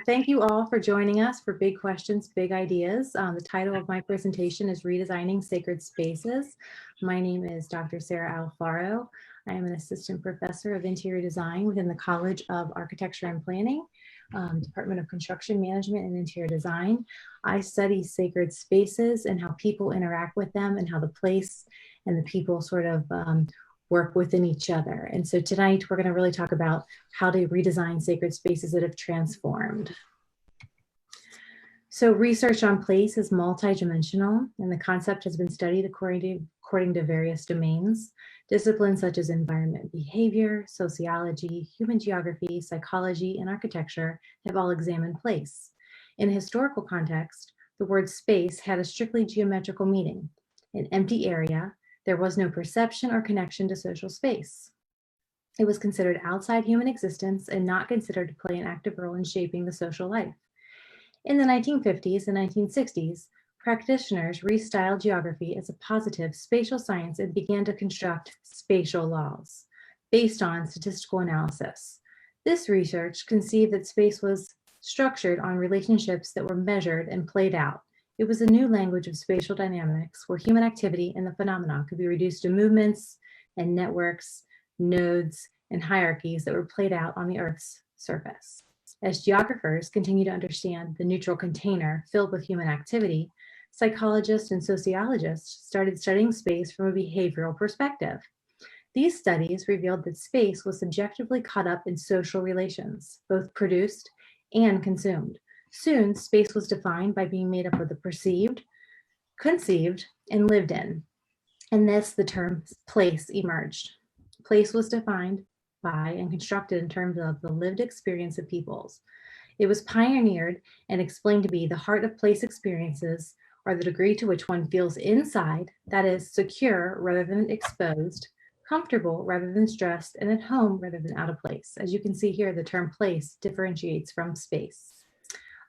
Thank you all for joining us for Big Questions, Big Ideas. The title of my presentation is Redesigning Sacred Spaces. My name is Dr. Sarah Alfaro. I am an assistant professor of interior design within the College of Architecture and Planning, Department of Construction Management and Interior Design. I study sacred spaces and how people interact with them and how the place and the people sort of work within each other. And so tonight we're going to really talk about how to redesign sacred spaces that have transformed. So research on place is multidimensional, and the concept has been studied according to various domains. Disciplines such as environment behavior, sociology, human geography, psychology, and architecture have all examined place. In a historical context, the word space had a strictly geometrical meaning, an empty area. There was no perception or connection to social space. It was considered outside human existence and not considered to play an active role in shaping the social life. In the 1950s and 1960s, practitioners restyled geography as a positive spatial science and began to construct spatial laws based on statistical analysis. This research conceived that space was structured on relationships that were measured and played out. It was a new language of spatial dynamics where human activity and the phenomena could be reduced to movements and networks, nodes, and hierarchies that were played out on the Earth's surface. As geographers continue to understand the neutral container filled with human activity, psychologists and sociologists started studying space from a behavioral perspective. These studies revealed that space was subjectively caught up in social relations, both produced and consumed. Soon, space was defined by being made up of the perceived, conceived, and lived in. And thus the term place emerged. Place was defined by and constructed in terms of the lived experience of peoples. It was pioneered and explained to be the heart of place experiences are the degree to which one feels inside, that is, secure rather than exposed, comfortable rather than stressed, and at home rather than out of place. As you can see here, the term place differentiates from space.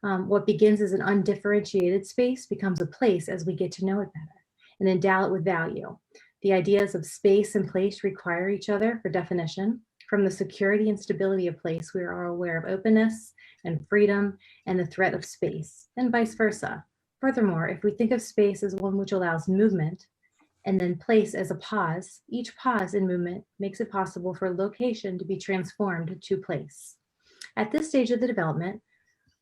What begins as an undifferentiated space becomes a place as we get to know it better and endow it with value. The ideas of space and place require each other for definition. From the security and stability of place, we are aware of openness and freedom and the threat of space, and vice versa. Furthermore, if we think of space as one which allows movement, and then place as a pause, each pause in movement makes it possible for location to be transformed to place. At this stage of the development,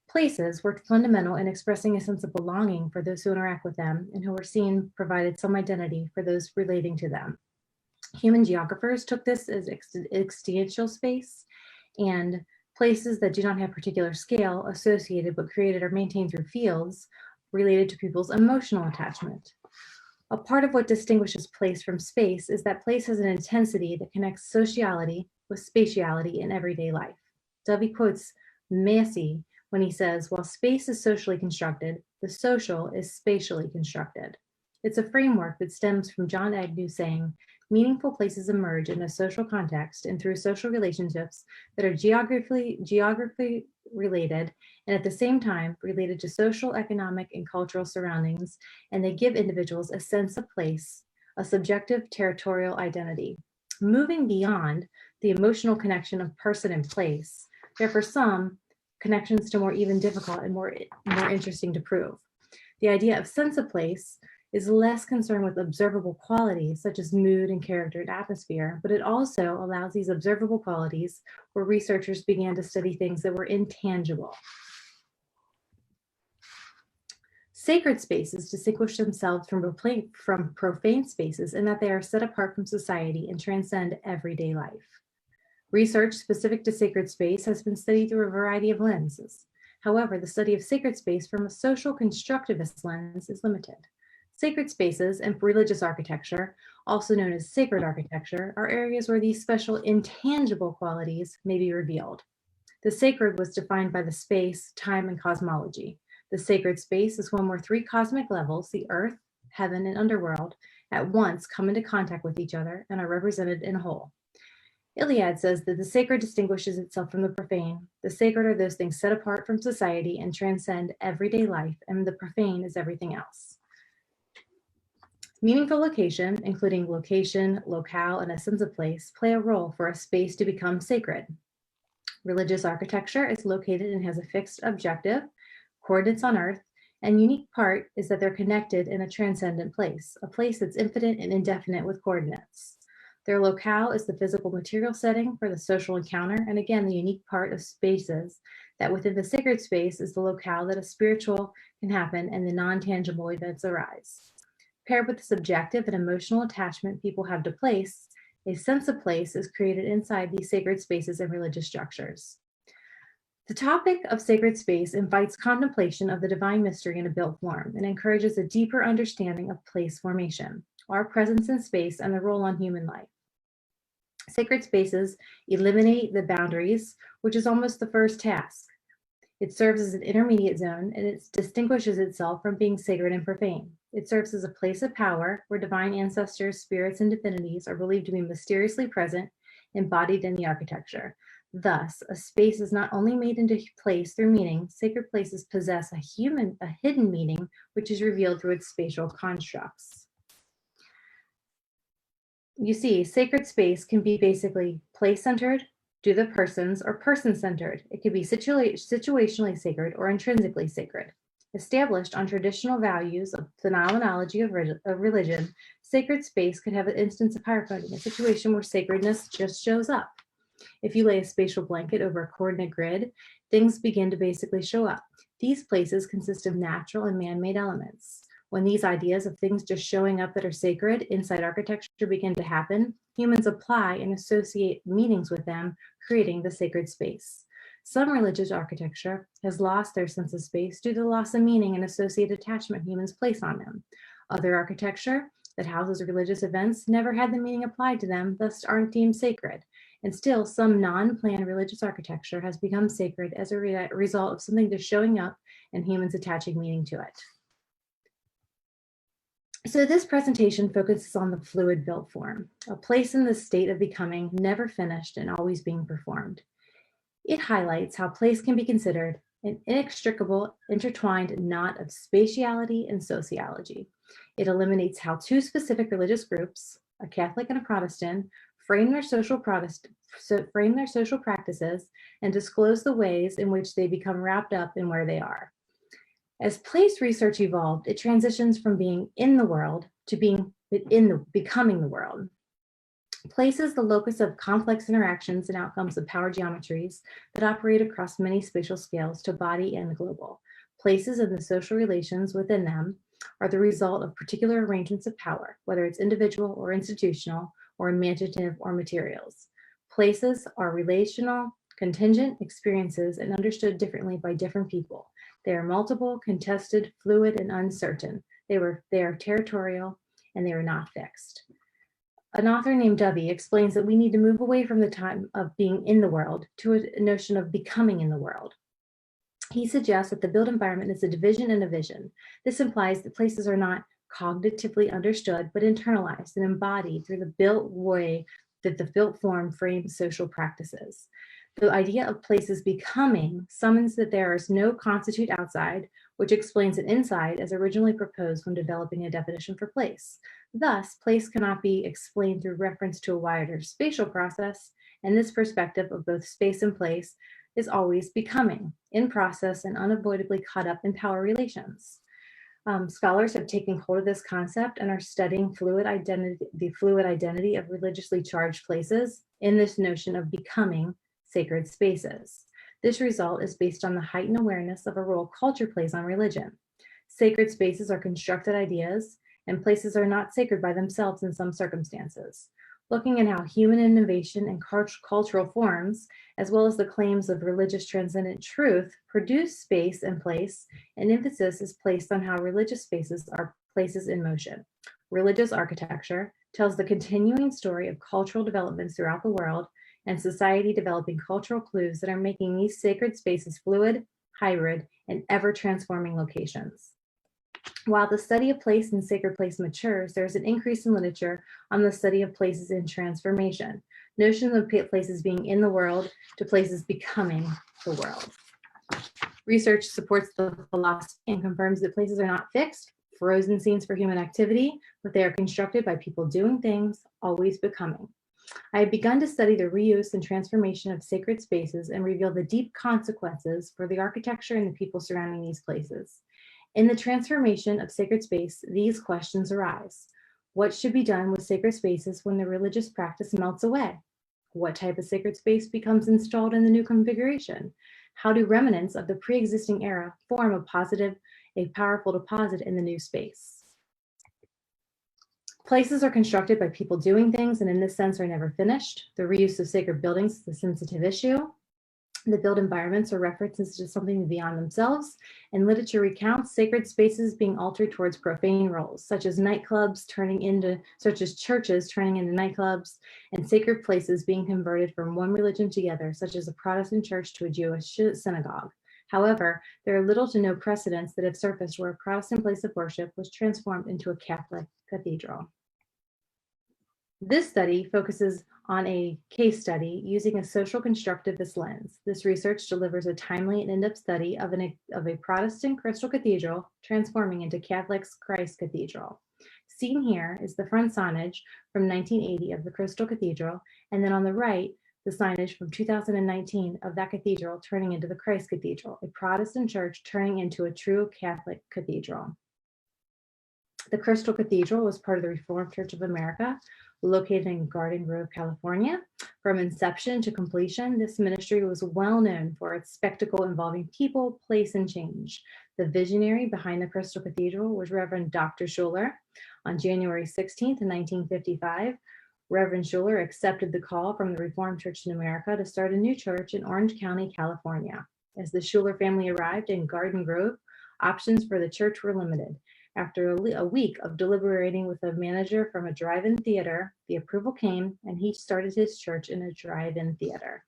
places were fundamental in expressing a sense of belonging for those who interact with them and who were seen provided some identity for those relating to them. Human geographers took this as existential space and places that do not have particular scale associated but created or maintained through fields related to people's emotional attachment. A part of what distinguishes place from space is that place has an intensity that connects sociality with spatiality in everyday life. Dovey quotes Massey when he says, while space is socially constructed, the social is spatially constructed. It's a framework that stems from John Agnew saying, meaningful places emerge in a social context and through social relationships that are geographically related and at the same time related to social, economic, and cultural surroundings, and they give individuals a sense of place, a subjective territorial identity. Moving beyond the emotional connection of person and place, there are for some connections to more even difficult and more interesting to prove. The idea of sense of place is less concerned with observable qualities such as mood and character and atmosphere, but it also allows these observable qualities where researchers began to study things that were intangible. Sacred spaces distinguish themselves from profane spaces in that they are set apart from society and transcend everyday life. Research specific to sacred space has been studied through a variety of lenses. However, the study of sacred space from a social constructivist lens is limited. Sacred spaces and religious architecture, also known as sacred architecture, are areas where these special intangible qualities may be revealed. The sacred was defined by the space, time, and cosmology. The sacred space is one where three cosmic levels, the earth, heaven, and underworld, at once come into contact with each other and are represented in a whole. Iliad says that the sacred distinguishes itself from the profane. The sacred are those things set apart from society and transcend everyday life, and the profane is everything else. Meaningful location, including location, locale, and a sense of place, play a role for a space to become sacred. Religious architecture is located and has a fixed objective, coordinates on Earth, and unique part is that they're connected in a transcendent place, a place that's infinite and indefinite with coordinates. Their locale is the physical material setting for the social encounter, and again, the unique part of spaces that within the sacred space is the locale that a spiritual can happen and the non-tangible events arise. Paired with the subjective and emotional attachment people have to place, a sense of place is created inside these sacred spaces and religious structures. The topic of sacred space invites contemplation of the divine mystery in a built form and encourages a deeper understanding of place formation, our presence in space, and the role on human life. Sacred spaces eliminate the boundaries, which is almost the first task. It serves as an intermediate zone, and it distinguishes itself from being sacred and profane. It serves as a place of power where divine ancestors, spirits, and divinities are believed to be mysteriously present, embodied in the architecture. Thus, a space is not only made into place through meaning, sacred places possess a hidden meaning, which is revealed through its spatial constructs. You see, sacred space can be basically place-centered, do the persons, or person-centered. It could be situationally sacred or intrinsically sacred. Established on traditional values of phenomenology of religion, sacred space could have an instance of hierarchy, a situation where sacredness just shows up. If you lay a spatial blanket over a coordinate grid, things begin to basically show up. These places consist of natural and man-made elements. When these ideas of things just showing up that are sacred inside architecture begin to happen, humans apply and associate meanings with them, creating the sacred space. Some religious architecture has lost their sense of space due to the loss of meaning and associated attachment humans place on them. Other architecture that houses religious events never had the meaning applied to them, thus aren't deemed sacred. And still, some non-planned religious architecture has become sacred as a result of something just showing up and humans attaching meaning to it. So this presentation focuses on the fluid built form, a place in the state of becoming, never finished and always being performed. It highlights how place can be considered an inextricable, intertwined knot of spatiality and sociology. It eliminates how two specific religious groups, a Catholic and a Protestant, frame their social practices and disclose the ways in which they become wrapped up in where they are. As place research evolved, it transitions from being in the world to becoming the world. Place is the locus of complex interactions and outcomes of power geometries that operate across many spatial scales to body and the global. Places and the social relations within them are the result of particular arrangements of power, whether it's individual or institutional, or imaginative or materials. Places are relational, contingent experiences and understood differently by different people. They are multiple, contested, fluid, and uncertain. They are territorial, and they are not fixed. An author named Dovey explains that we need to move away from the time of being in the world to a notion of becoming in the world. He suggests that the built environment is a division and a vision. This implies that places are not cognitively understood, but internalized and embodied through the built way that the built form frames social practices. The idea of places becoming summons that there is no constitute outside, which explains an inside as originally proposed when developing a definition for place. Thus, place cannot be explained through reference to a wider spatial process, and this perspective of both space and place is always becoming, in process and unavoidably caught up in power relations. Scholars have taken hold of this concept and are studying the fluid identity of religiously charged places in this notion of becoming sacred spaces. This result is based on the heightened awareness of a role culture plays on religion. Sacred spaces are constructed ideas, and places are not sacred by themselves in some circumstances. Looking at how human innovation and cultural forms, as well as the claims of religious transcendent truth, produce space and place, an emphasis is placed on how religious spaces are places in motion. Religious architecture tells the continuing story of cultural developments throughout the world and society developing cultural clues that are making these sacred spaces fluid, hybrid, and ever-transforming locations. While the study of place and sacred place matures, there is an increase in literature on the study of places in transformation, notions of places being in the world to places becoming the world. Research supports the philosophy and confirms that places are not fixed, frozen scenes for human activity, but they are constructed by people doing things, always becoming. I have begun to study the reuse and transformation of sacred spaces and reveal the deep consequences for the architecture and the people surrounding these places. In the transformation of sacred space, these questions arise. What should be done with sacred spaces when the religious practice melts away? What type of sacred space becomes installed in the new configuration? How do remnants of the pre-existing era form a powerful deposit in the new space? Places are constructed by people doing things, and in this sense are never finished. The reuse of sacred buildings is a sensitive issue. The built environments are references to something beyond themselves, and literature recounts sacred spaces being altered towards profane roles, such as churches turning into nightclubs, and sacred places being converted from one religion to the other, such as a Protestant church to a Jewish synagogue. However, there are little to no precedents that have surfaced where a Protestant place of worship was transformed into a Catholic cathedral. This study focuses on a case study using a social constructivist lens. This research delivers a timely and in-depth study of a Protestant Crystal Cathedral transforming into Catholic's Christ Cathedral. Seen here is the front signage from 1980 of the Crystal Cathedral, and then on the right, the signage from 2019 of that cathedral turning into the Christ Cathedral, a Protestant church turning into a true Catholic cathedral. The Crystal Cathedral was part of the Reformed Church of America, located in Garden Grove, California. From inception to completion, this ministry was well known for its spectacle involving people, place, and change. The visionary behind the Crystal Cathedral was Reverend Dr. Schuller. On January 16th, 1955, Reverend Schuller accepted the call from the Reformed Church in America to start a new church in Orange County, California. As the Schuller family arrived in Garden Grove, options for the church were limited. After a week of deliberating with a manager from a drive-in theater, the approval came and he started his church in a drive-in theater.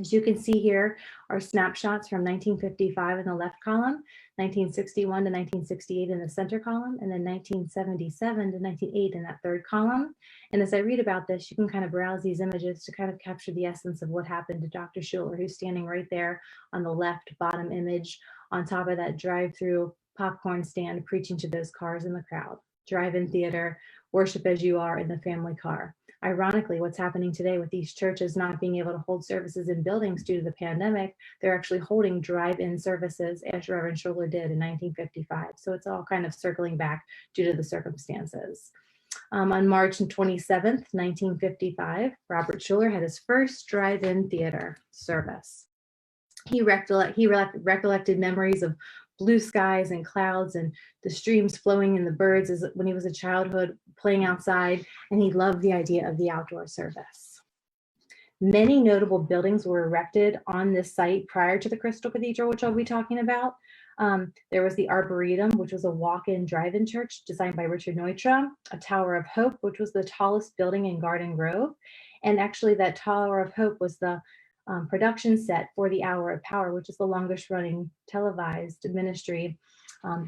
As you can see here are snapshots from 1955 in the left column, 1961 to 1968 in the center column, and then 1977 to 1908 in that third column. And as I read about this, you can kind of browse these images to kind of capture the essence of what happened to Dr. Schuller, who's standing right there on the left bottom image on top of that drive-through popcorn stand preaching to those cars in the crowd. Drive-in theater, worship as you are in the family car. Ironically, what's happening today with these churches not being able to hold services in buildings due to the pandemic, they're actually holding drive-in services as Reverend Schuller did in 1955. So it's all kind of circling back due to the circumstances. On March 27th, 1955, Robert Schuller had his first drive-in theater service. He recollected memories of blue skies and clouds and the streams flowing and the birds as when he was a childhood playing outside, and he loved the idea of the outdoor service. Many notable buildings were erected on this site prior to the Crystal Cathedral, which I'll be talking about. There was the Arboretum, which was a walk-in drive-in church designed by Richard Neutra, a Tower of Hope, which was the tallest building in Garden Grove. And actually that Tower of Hope was the production set for the Hour of Power, which is the longest running televised ministry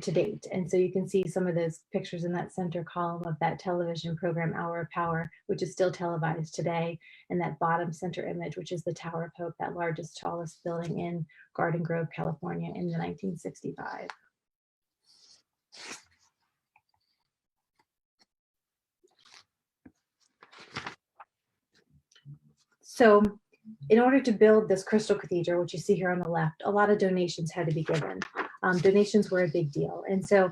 to date. And so you can see some of those pictures in that center column of that television program, Hour of Power, which is still televised today, and that bottom center image, which is the Tower of Hope, that largest, tallest building in Garden Grove, California in 1965. So in order to build this Crystal Cathedral, which you see here on the left, a lot of donations had to be given. Donations were a big deal. And so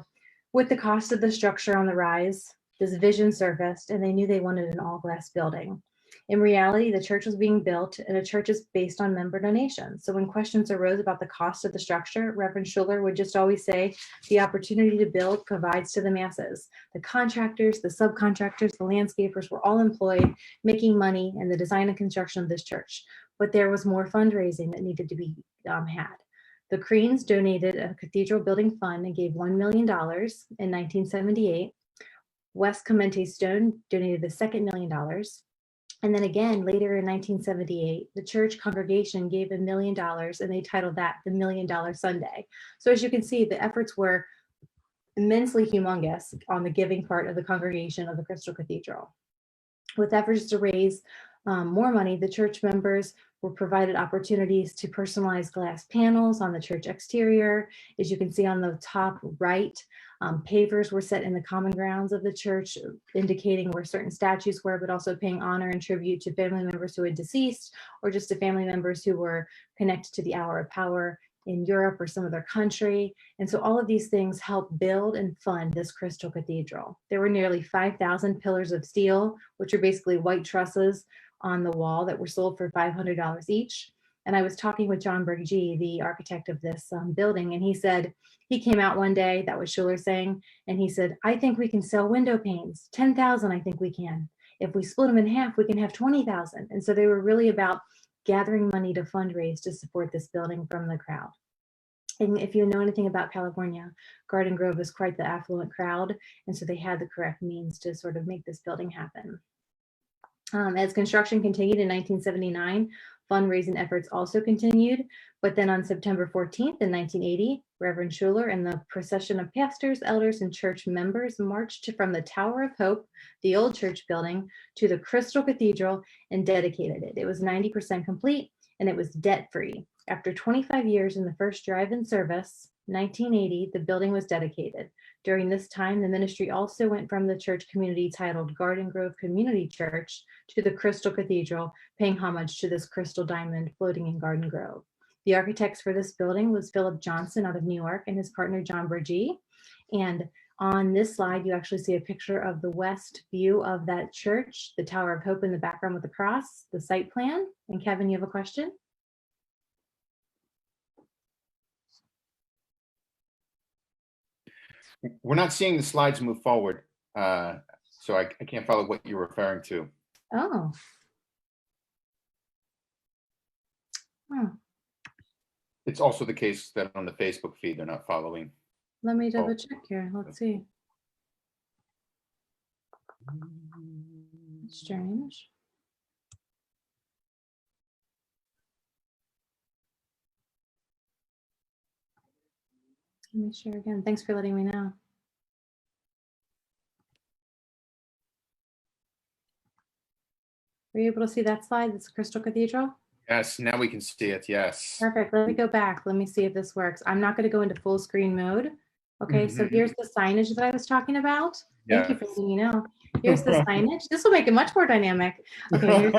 with the cost of the structure on the rise, this vision surfaced, and they knew they wanted an all-glass building. In reality, the church was being built, and a church is based on member donations. So when questions arose about the cost of the structure, Reverend Schuller would just always say, the opportunity to build provides to the masses. The contractors, the subcontractors, the landscapers were all employed, making money in the design and construction of this church. But there was more fundraising that needed to be had. The Creans donated a cathedral building fund and gave $1 million in 1978. West Clemente Stone donated the second $1 million. And then again, later in 1978, the church congregation gave $1 million, and they titled that the $1 Million Sunday. So as you can see, the efforts were immensely humongous on the giving part of the congregation of the Crystal Cathedral. With efforts to raise more money, the church members were provided opportunities to personalize glass panels on the church exterior. As you can see on the top right, pavers were set in the common grounds of the church, indicating where certain statues were, but also paying honor and tribute to family members who had deceased, or just to family members who were connected to the Hour of Power in Europe or some other country. And so all of these things help build and fund this Crystal Cathedral. There were nearly 5,000 pillars of steel, which are basically white trusses on the wall that were sold for $500 each. And I was talking with John Bergee, the architect of this building, and he said, he came out one day, that was Schuller saying, and he said, I think we can sell window panes, 10,000, I think we can. If we split them in half, we can have 20,000. And so they were really about gathering money to fundraise to support this building from the crowd. And if you know anything about California, Garden Grove is quite the affluent crowd. And so they had the correct means to sort of make this building happen. As construction continued in 1979, fundraising efforts also continued. But then on September 14th in 1980, Reverend Schuller and the procession of pastors, elders, and church members marched from the Tower of Hope, the old church building, to the Crystal Cathedral and dedicated it. It was 90% complete and it was debt-free. After 25 years in the first drive-in service, 1980, the building was dedicated. During this time, the ministry also went from the church community titled Garden Grove Community Church to the Crystal Cathedral, paying homage to this crystal diamond floating in Garden Grove. The architects for this building was Philip Johnson out of New York and his partner John Bergee. And on this slide, you actually see a picture of the west view of that church, the Tower of Hope in the background with the cross, the site plan. And Kevin, you have a question? We're not seeing the slides move forward, so I can't follow what you're referring to. Oh. Hmm. It's also the case that on the Facebook feed, they're not following. Let me double check here. Let's see. Strange. Let me share again. Thanks for letting me know. Were you able to see that slide? This Crystal Cathedral? Yes, now we can see it, yes. Perfect. Let me go back. Let me see if this works. I'm not going to go into full screen mode. Okay, so here's the signage that I was talking about. Thank you for letting me know. Here's the signage. This will make it much more dynamic. Okay,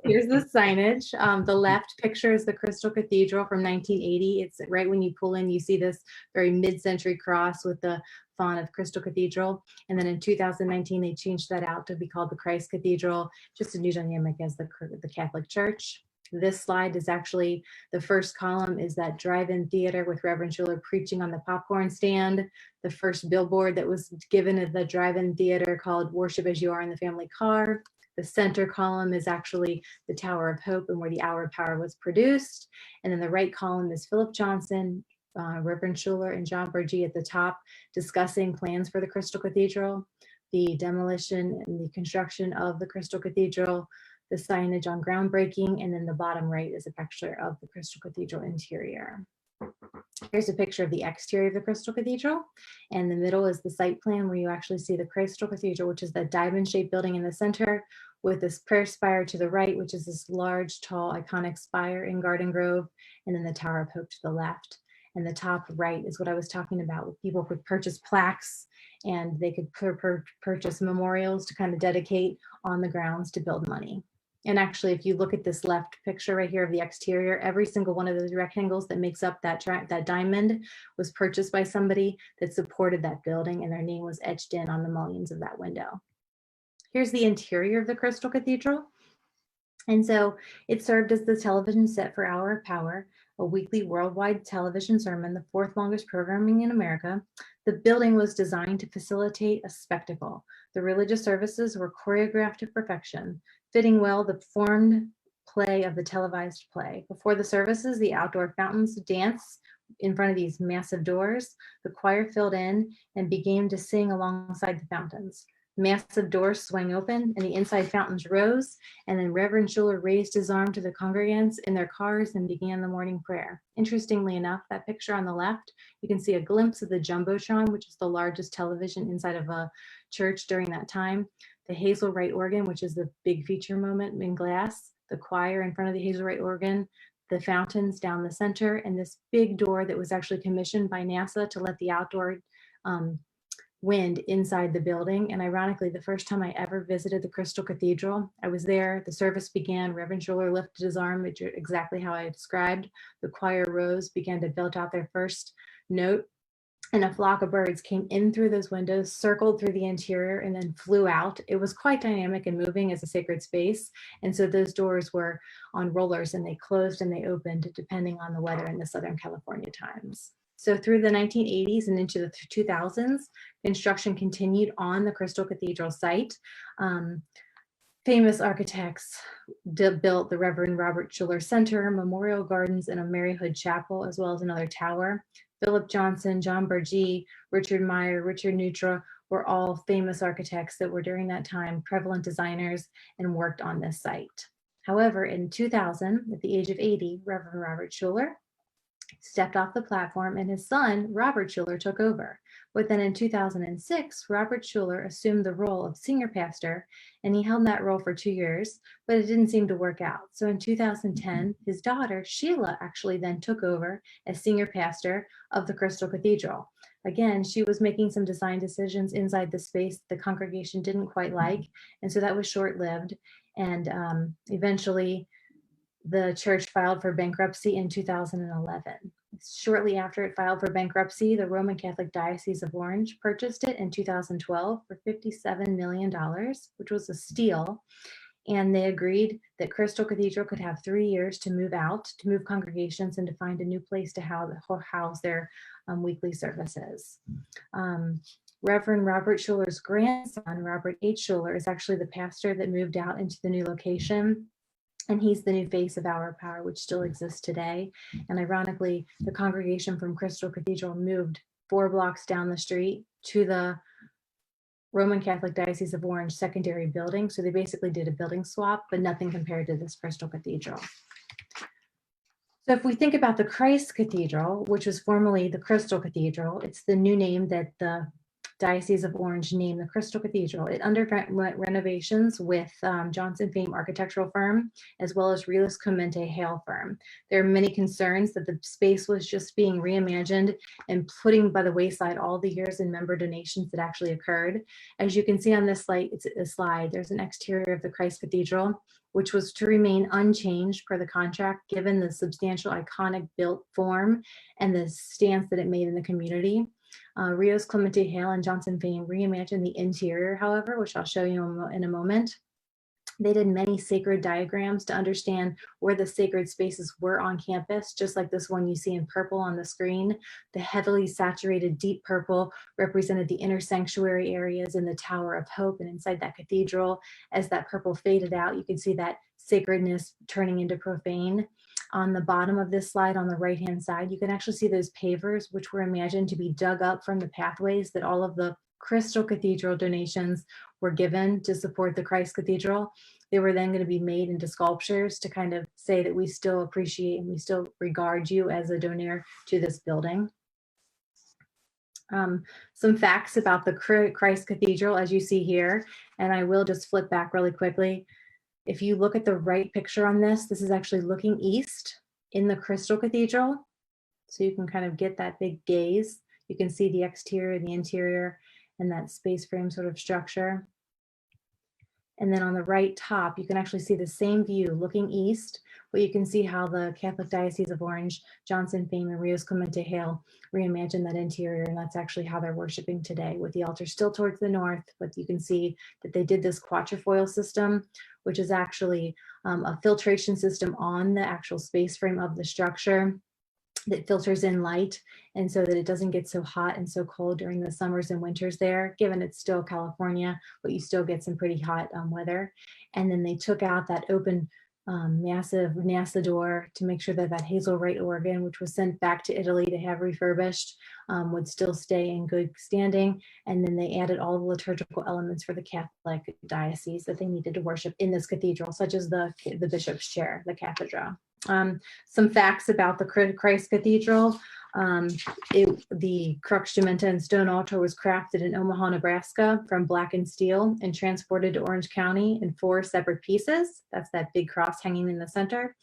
here's the signage. The left picture is the Crystal Cathedral from 1980. It's right when you pull in, you see this very mid-century cross with the font of Crystal Cathedral. And then in 2019, they changed that out to be called the Christ Cathedral, just a new dynamic as the Catholic Church. This slide is actually, the first column is that drive-in theater with Reverend Schuller preaching on the popcorn stand. The first billboard that was given at the drive-in theater called Worship as You Are in the Family Car. The center column is actually the Tower of Hope and where the Hour of Power was produced. And then the right column is Philip Johnson, Reverend Schuller, and John Bergee at the top discussing plans for the Crystal Cathedral, the demolition and the construction of the Crystal Cathedral, the signage on groundbreaking, and then the bottom right is a picture of the Crystal Cathedral interior. Here's a picture of the exterior of the Crystal Cathedral, and the middle is the site plan where you actually see the Crystal Cathedral, which is the diamond-shaped building in the center, with this prayer spire to the right, which is this large, tall, iconic spire in Garden Grove, and then the Tower of Hope to the left. And the top right is what I was talking about, where people could purchase plaques and they could purchase memorials to kind of dedicate on the grounds to build money. And actually, if you look at this left picture right here of the exterior, every single one of those rectangles that makes up that diamond was purchased by somebody that supported that building, and their name was etched in on the mullions of that window. Here's the interior of the Crystal Cathedral. And so it served as the television set for Hour of Power, a weekly worldwide television sermon, the fourth longest programming in America. The building was designed to facilitate a spectacle. The religious services were choreographed to perfection, fitting well the formed play of the televised play. Before the services, the outdoor fountains dance in front of these massive doors. The choir filled in and began to sing alongside the fountains. Massive doors swung open and the inside fountains rose, and then Reverend Schuller raised his arm to the congregants in their cars and began the morning prayer. Interestingly enough, that picture on the left, you can see a glimpse of the Jumbotron, which is the largest television inside of a church during that time, the Hazelwright organ, which is the big feature moment in glass, the choir in front of the Hazelwright organ, the fountains down the center, and this big door that was actually commissioned by NASA to let the outdoor wind inside the building. And ironically, the first time I ever visited the Crystal Cathedral, I was there, the service began, Reverend Schuller lifted his arm, exactly how I described. The choir rose, began to belt out their first note, and a flock of birds came in through those windows, circled through the interior, and then flew out. It was quite dynamic and moving as a sacred space. And so those doors were on rollers, and they closed and they opened depending on the weather in the Southern California times. So through the 1980s and into the 2000s, construction continued on the Crystal Cathedral site. Famous architects built the Reverend Robert Schuller Center, Memorial Gardens, and a Mary Hood Chapel, as well as another tower. Philip Johnson, John Burgee, Richard Meyer, Richard Neutra were all famous architects that were during that time prevalent designers and worked on this site. However, in 2000, at the age of 80, Reverend Robert Schuller stepped off the platform and his son, Robert Schuller, took over. But then in 2006, Robert Schuller assumed the role of senior pastor, and he held that role for 2 years, but it didn't seem to work out. So in 2010, his daughter, Sheila, actually then took over as senior pastor of the Crystal Cathedral. Again, she was making some design decisions inside the space the congregation didn't quite like, and so that was short-lived. And eventually, the church filed for bankruptcy in 2011. Shortly after it filed for bankruptcy, the Roman Catholic Diocese of Orange purchased it in 2012 for $57 million, which was a steal. And they agreed that Crystal Cathedral could have 3 years to move out, to move congregations, and to find a new place to house their weekly services. Reverend Robert Schuller's grandson, Robert H. Schuller, is actually the pastor that moved out into the new location. And he's the new face of Our Power, which still exists today. And ironically, the congregation from Crystal Cathedral moved 4 blocks down the street to the Roman Catholic Diocese of Orange secondary building. So they basically did a building swap, but nothing compared to this Crystal Cathedral. So if we think about the Christ Cathedral, which was formerly the Crystal Cathedral, it's the new name that the Diocese of Orange named the Crystal Cathedral. It underwent renovations with Johnson Fame architectural firm, as well as Relis Clemente Hale firm. There are many concerns that the space was just being reimagined and putting by the wayside all the years and member donations that actually occurred. As you can see on this slide, there's an exterior of the Christ Cathedral, which was to remain unchanged per the contract, given the substantial iconic built form and the stance that it made in the community. Rios Clemente Hale and Johnson Fame reimagined the interior, however, which I'll show you in a moment. They did many sacred diagrams to understand where the sacred spaces were on campus, just like this one you see in purple on the screen. The heavily saturated deep purple represented the inner sanctuary areas in the Tower of Hope and inside that cathedral. As that purple faded out, you can see that sacredness turning into profane. On the bottom of this slide on the right-hand side, you can actually see those pavers, which were imagined to be dug up from the pathways that all of the Crystal Cathedral donations were given to support the Christ Cathedral. They were then going to be made into sculptures to kind of say that we still appreciate and we still regard you as a donor to this building. Some facts about the Christ Cathedral, as you see here, and I will just flip back really quickly. If you look at the right picture on this, this is actually looking east in the Crystal Cathedral. So you can kind of get that big gaze. You can see the exterior, the interior, and that space frame sort of structure. And then on the right top, you can actually see the same view looking east, but you can see how the Catholic Diocese of Orange, Johnson Fame, and Rios Clemente Hale reimagined that interior, and that's actually how they're worshiping today, with the altar still towards the north, but you can see that they did this quatrefoil system, which is actually a filtration system on the actual space frame of the structure that filters in light, and so that it doesn't get so hot and so cold during the summers and winters there, given it's still California, but you still get some pretty hot weather. And then they took out that open massive NASA door to make sure that that Hazelwright organ, which was sent back to Italy to have refurbished, would still stay in good standing. And then they added all the liturgical elements for the Catholic diocese that they needed to worship in this cathedral, such as the bishop's chair, the cathedra. Some facts about the Christ Cathedral. The crux and stone altar was crafted in Omaha, Nebraska from blackened steel and transported to Orange County in 4 separate pieces. That's that big cross hanging in the center.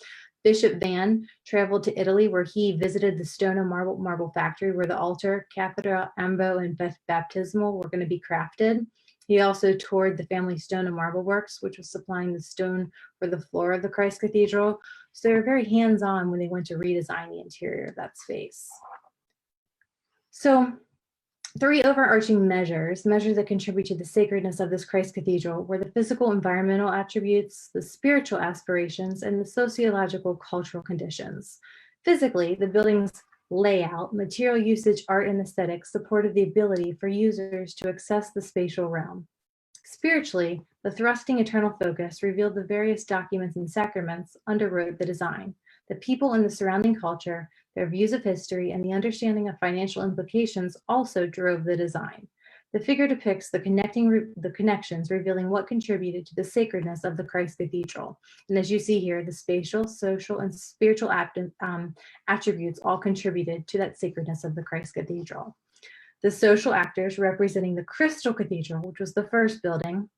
Bishop Van traveled to Italy, where he visited the stone and marble factory where the altar, cathedra, ambo, and baptismal were going to be crafted. He also toured the family stone and marble works, which was supplying the stone for the floor of the Christ Cathedral. So they were very hands-on when they went to redesign the interior of that space. So 3 overarching measures that contribute to the sacredness of this Christ Cathedral were the physical environmental attributes, the spiritual aspirations, and the sociological cultural conditions. Physically, the building's layout, material usage, art, and aesthetics supported the ability for users to access the spatial realm. Spiritually, the thrusting eternal focus revealed the various documents and sacraments underwrote the design. The people in the surrounding culture, their views of history, and the understanding of financial implications also drove the design. The figure depicts the connections, revealing what contributed to the sacredness of the Christ Cathedral. And as you see here, the spatial, social, and spiritual attributes all contributed to that sacredness of the Christ Cathedral. The social actors representing the Crystal Cathedral, which was the first building,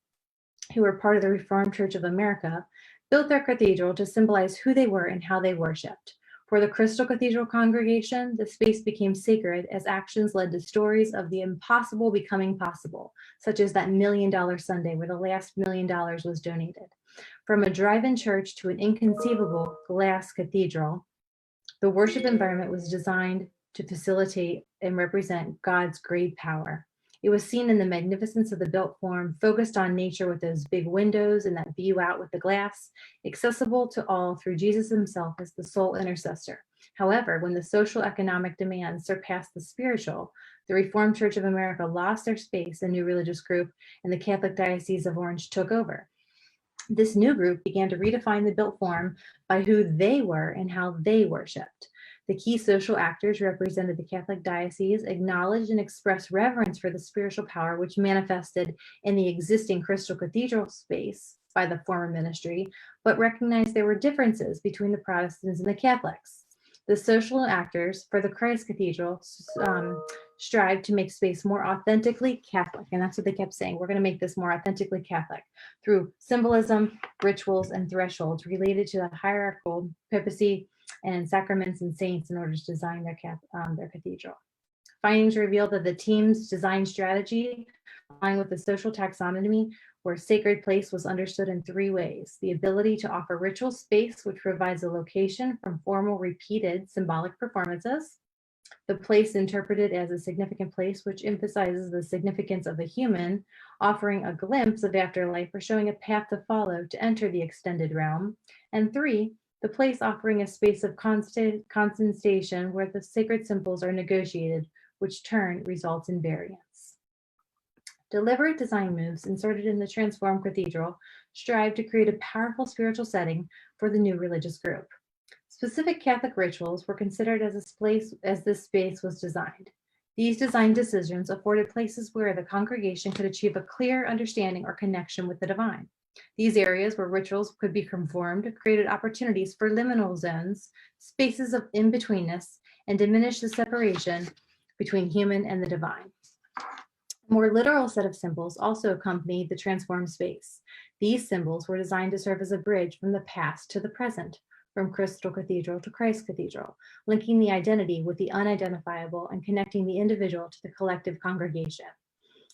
who were part of the Reformed Church of America, built their cathedral to symbolize who they were and how they worshiped. For the Crystal Cathedral congregation, the space became sacred as actions led to stories of the impossible becoming possible, such as that $1 Million Sunday where the last $1 million was donated. From a drive-in church to an inconceivable glass cathedral, the worship environment was designed to facilitate and represent God's great power. It was seen in the magnificence of the built form, focused on nature with those big windows and that view out with the glass, accessible to all through Jesus himself as the sole intercessor. However, when the social economic demands surpassed the spiritual, the Reformed Church of America lost their space, a new religious group, and the Catholic Diocese of Orange took over. This new group began to redefine the built form by who they were and how they worshiped. The key social actors represented the Catholic diocese, acknowledged and expressed reverence for the spiritual power which manifested in the existing Crystal Cathedral space by the former ministry, but recognized there were differences between the Protestants and the Catholics. The social actors for the Christ Cathedral strived to make space more authentically Catholic, and that's what they kept saying. We're going to make this more authentically Catholic through symbolism, rituals, and thresholds related to the hierarchical papacy and sacraments and saints in order to design their cathedral. Findings revealed that the team's design strategy, aligned with the social taxonomy, where sacred place was understood in 3 ways: the ability to offer ritual space, which provides a location from formal, repeated symbolic performances; the place interpreted as a significant place, which emphasizes the significance of the human, offering a glimpse of afterlife or showing a path to follow to enter the extended realm; and 3, the place offering a space of concentration where the sacred symbols are negotiated, which turn results in variance. Deliberate design moves inserted in the transformed cathedral strive to create a powerful spiritual setting for the new religious group. Specific Catholic rituals were considered as this space was designed. These design decisions afforded places where the congregation could achieve a clear understanding or connection with the divine. These areas where rituals could be performed created opportunities for liminal zones, spaces of in-betweenness, and diminished the separation between human and the divine. A more literal set of symbols also accompanied the transformed space. These symbols were designed to serve as a bridge from the past to the present, from Crystal Cathedral to Christ Cathedral, linking the identity with the unidentifiable and connecting the individual to the collective congregation.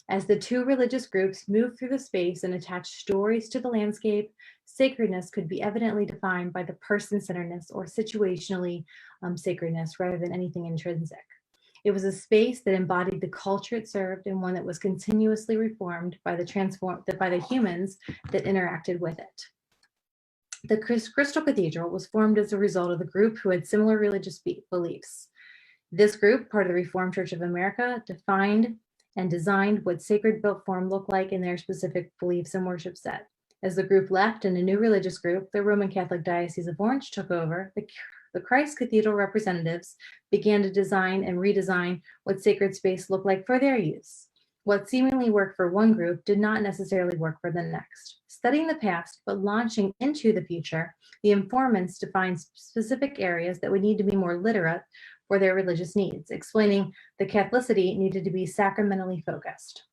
As the 2 religious groups moved through the space and attached stories to the landscape, sacredness could be evidently defined by the person-centeredness or situationally sacredness rather than anything intrinsic. It was a space that embodied the culture it served and one that was continuously reformed by the humans that interacted with it. The Crystal Cathedral was formed as a result of the group who had similar religious beliefs. This group, part of the Reformed Church of America, defined and designed what sacred built form looked like in their specific beliefs and worship set. As the group left and a new religious group, the Roman Catholic Diocese of Orange, took over, the Christ Cathedral representatives began to design and redesign what sacred space looked like for their use. What seemingly worked for one group did not necessarily work for the next. Studying the past, but launching into the future, the informants defined specific areas that would need to be more literate for their religious needs, explaining the Catholicity needed to be sacramentally focused.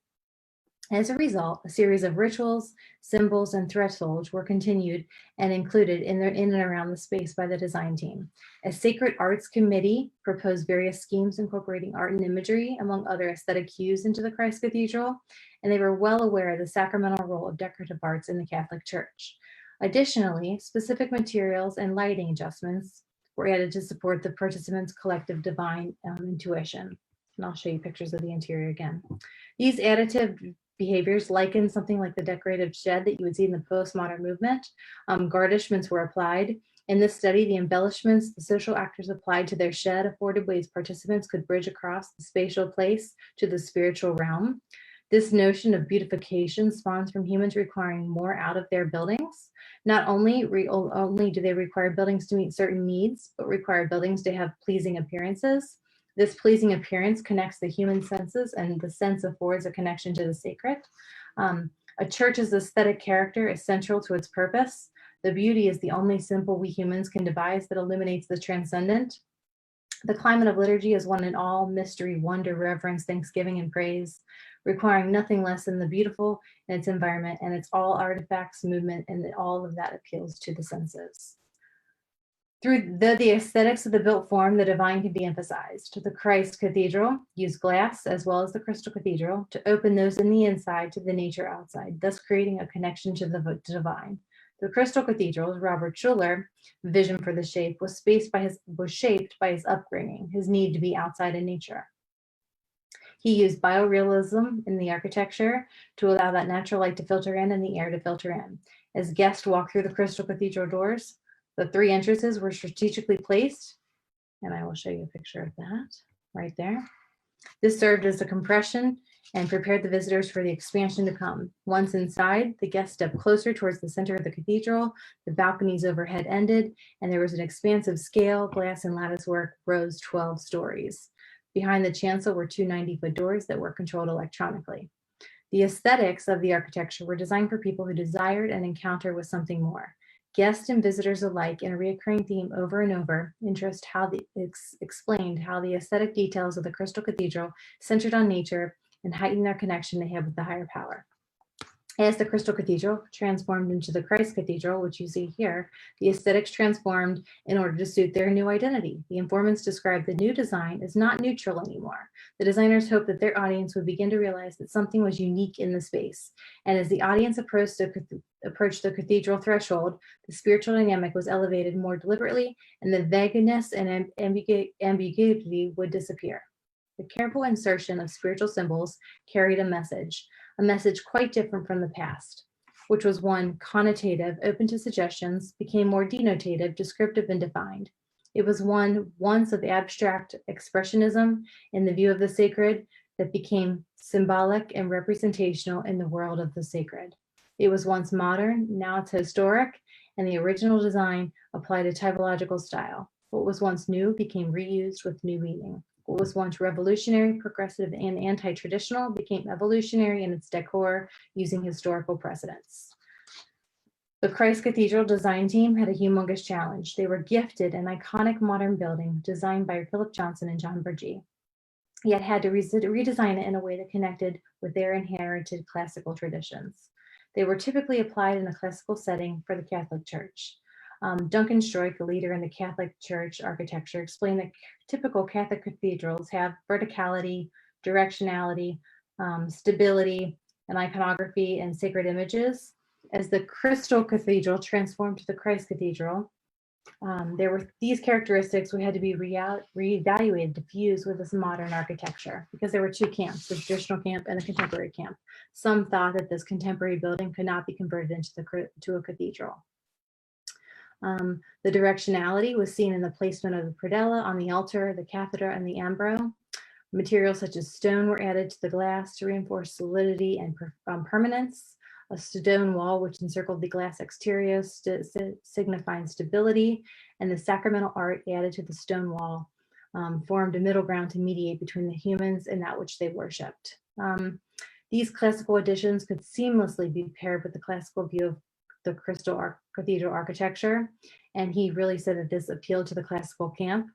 As a result, a series of rituals, symbols, and thresholds were continued and included in and around the space by the design team. A sacred arts committee proposed various schemes incorporating art and imagery, among other aesthetic cues, into the Christ Cathedral, and they were well aware of the sacramental role of decorative arts in the Catholic Church. Additionally, specific materials and lighting adjustments were added to support the participants' collective divine intuition. And I'll show you pictures of the interior again. These additive behaviors liken something like the decorative shed that you would see in the postmodern movement. Garnishments were applied. In this study, the embellishments the social actors applied to their shed afforded ways participants could bridge across the spatial place to the spiritual realm. This notion of beautification spawns from humans requiring more out of their buildings. Not only do they require buildings to meet certain needs, but require buildings to have pleasing appearances. This pleasing appearance connects the human senses, and the sense affords a connection to the sacred. A church's aesthetic character is central to its purpose. The beauty is the only symbol we humans can devise that illuminates the transcendent. The climate of liturgy is one in all mystery, wonder, reverence, thanksgiving, and praise, requiring nothing less than the beautiful in its environment and its all artifacts, movement, and all of that appeals to the senses. Through the aesthetics of the built form, the divine can be emphasized. The Christ Cathedral used glass, as well as the Crystal Cathedral, to open those in the inside to the nature outside, thus creating a connection to the divine. The Crystal Cathedral's Robert Schuller vision for the shape was shaped by his upbringing, his need to be outside in nature. He used biorealism in the architecture to allow that natural light to filter in and the air to filter in. As guests walk through the Crystal Cathedral doors, the three entrances were strategically placed, and I will show you a picture of that right there. This served as a compression and prepared the visitors for the expansion to come. Once inside, the guests stepped closer towards the center of the cathedral, the balconies overhead ended, and there was an expansive scale, glass and lattice work rose 12 stories. Behind the chancel were two 90-foot doors that were controlled electronically. The aesthetics of the architecture were designed for people who desired an encounter with something more. Guests and visitors alike, in a recurring theme over and over, explained how the aesthetic details of the Crystal Cathedral centered on nature and heightened their connection they had with the higher power. As the Crystal Cathedral transformed into the Christ Cathedral, which you see here, the aesthetics transformed in order to suit their new identity. The informants described the new design as not neutral anymore. The designers hoped that their audience would begin to realize that something was unique in the space. And as the audience approached the cathedral threshold, the spiritual dynamic was elevated more deliberately, and the vagueness and ambiguity would disappear. The careful insertion of spiritual symbols carried a message quite different from the past, which was one connotative, open to suggestions, became more denotative, descriptive, and defined. It was one once of abstract expressionism in the view of the sacred that became symbolic and representational in the world of the sacred. It was once modern, now it's historic, and the original design applied a typological style. What was once new became reused with new meaning. What was once revolutionary, progressive, and anti-traditional became evolutionary in its decor using historical precedents. The Christ Cathedral design team had a humongous challenge. They were gifted an iconic modern building designed by Philip Johnson and John Burgee, yet had to redesign it in a way that connected with their inherited classical traditions. They were typically applied in a classical setting for the Catholic Church. Duncan Stroik, a leader in the Catholic Church architecture, explained that typical Catholic cathedrals have verticality, directionality, stability, and iconography and sacred images. As the Crystal Cathedral transformed to the Christ Cathedral, there were these characteristics which had to be reevaluated to fuse with this modern architecture, because there were two camps, the traditional camp and the contemporary camp. Some thought that this contemporary building could not be converted into a cathedral. The directionality was seen in the placement of the predella on the altar, the cathedra, and the ambro. Materials such as stone were added to the glass to reinforce solidity and permanence. a stone wall which encircled the glass exterior signifying stability, and the sacramental art added to the stone wall formed a middle ground to mediate between the humans and that which they worshipped. These classical additions could seamlessly be paired with the classical view of the Crystal Cathedral architecture, and he really said that this appealed to the classical camp.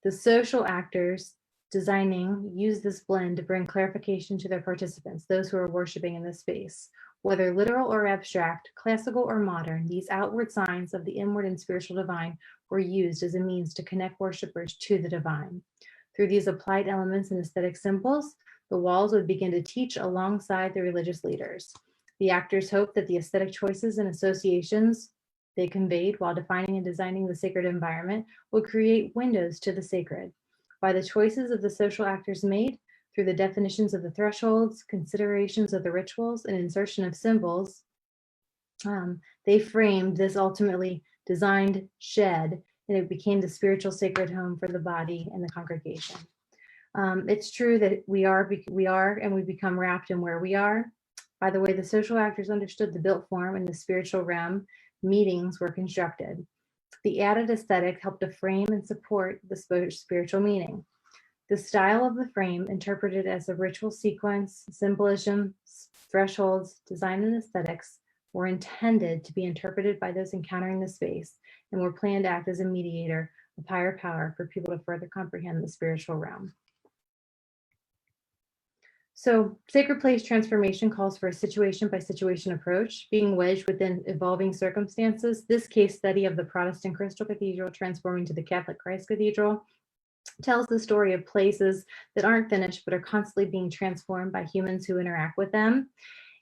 The social actors designing used this blend to bring clarification to their participants, those who are worshiping in this space. Whether literal or abstract, classical or modern, these outward signs of the inward and spiritual divine were used as a means to connect worshipers to the divine. Through these applied elements and aesthetic symbols, the walls would begin to teach alongside the religious leaders. The actors hoped that the aesthetic choices and associations they conveyed while defining and designing the sacred environment would create windows to the sacred. By the choices of the social actors made, through the definitions of the thresholds, considerations of the rituals, and insertion of symbols, they framed this ultimately designed shed, and it became the spiritual sacred home for the body and the congregation. It's true that we are and we become wrapped in where we are. By the way the social actors understood the built form and the spiritual realm, meetings were constructed. The added aesthetic helped to frame and support the spiritual meaning. The style of the frame, interpreted as a ritual sequence, symbolism, thresholds, design, and aesthetics, were intended to be interpreted by those encountering the space and were planned to act as a mediator of higher power for people to further comprehend the spiritual realm. So sacred place transformation calls for a situation by situation approach, being wedged within evolving circumstances. This case study of the Protestant Crystal Cathedral transforming to the Catholic Christ Cathedral tells the story of places that aren't finished but are constantly being transformed by humans who interact with them,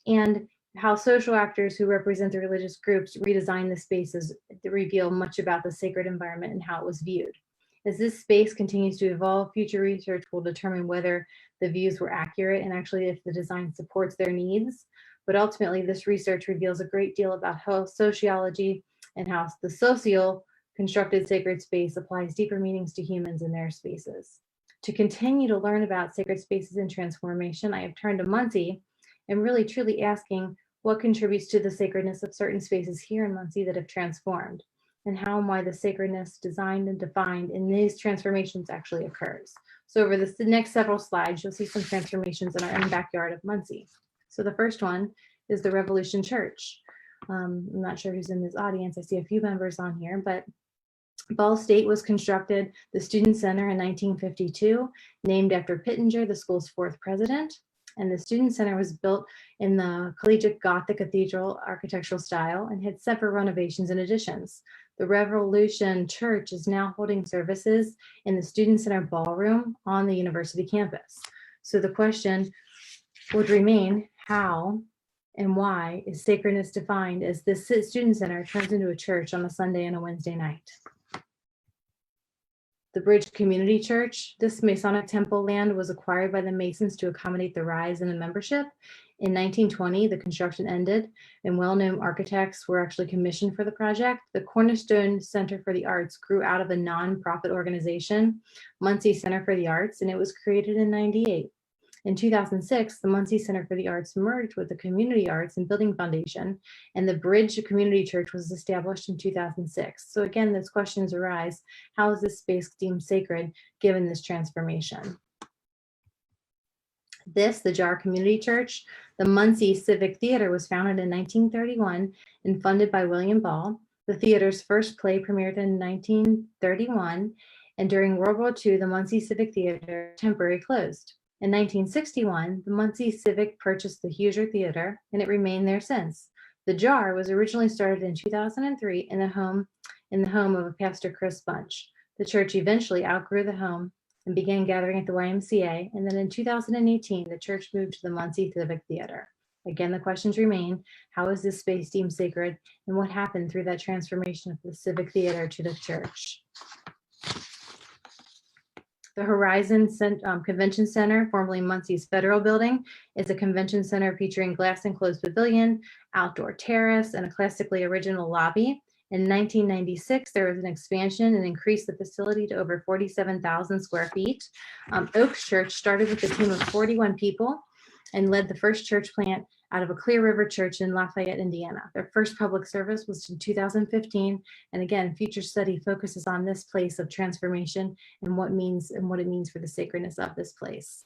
and how social actors who represent the religious groups redesign the spaces that reveal much about the sacred environment and how it was viewed. As this space continues to evolve, future research will determine whether the views were accurate and actually if the design supports their needs. But ultimately, this research reveals a great deal about how sociology and how the social constructed sacred space applies deeper meanings to humans in their spaces. To continue to learn about sacred spaces and transformation, I have turned to Muncie and really truly asking what contributes to the sacredness of certain spaces here in Muncie that have transformed, and how and why the sacredness designed and defined in these transformations actually occurs. So over the next several slides, you'll see some transformations in our own backyard of Muncie. So the first one is the Revolution Church. I'm not sure who's in this audience. I see a few members on here, but Ball State was constructed, the Student Center, in 1952, named after Pittenger, the school's fourth president. And the Student Center was built in the collegiate Gothic cathedral architectural style and had several renovations and additions. The Revolution Church is now holding services in the Student Center ballroom on the university campus. So the question would remain, how and why is sacredness defined as this Student Center turns into a church on a Sunday and a Wednesday night? The Bridge Community Church, this Masonic temple land was acquired by the Masons to accommodate the rise in the membership. In 1920, the construction ended and well-known architects were actually commissioned for the project. The Cornerstone Center for the Arts grew out of a nonprofit organization, Muncie Center for the Arts, and it was created in 98. In 2006, the Muncie Center for the Arts merged with the Community Arts and Building Foundation, and the Bridge Community Church was established in 2006. So again, those questions arise, how is this space deemed sacred given this transformation? The Jar Community Church, the Muncie Civic Theater, was founded in 1931 and funded by William Ball. The theater's first play premiered in 1931, and during World War II, the Muncie Civic Theater temporarily closed. In 1961, the Muncie Civic purchased the Huger Theater, and it remained there since. The Jar was originally started in 2003 in the home of a Pastor Chris Bunch. The church eventually outgrew the home and began gathering at the YMCA, and then in 2018, the church moved to the Muncie Civic Theater. Again, the questions remain, how is this space deemed sacred, and what happened through that transformation of the Civic Theater to the church? The Horizon Convention Center, formerly Muncie's Federal Building, is a convention center featuring glass enclosed pavilion, outdoor terrace, and a classically original lobby. In 1996, there was an expansion and increased the facility to over 47,000 square feet. Oaks Church started with a team of 41 people and led the first church plant out of a Clear River church in Lafayette, Indiana. Their first public service was in 2015. And again, future study focuses on this place of transformation and what it means for the sacredness of this place.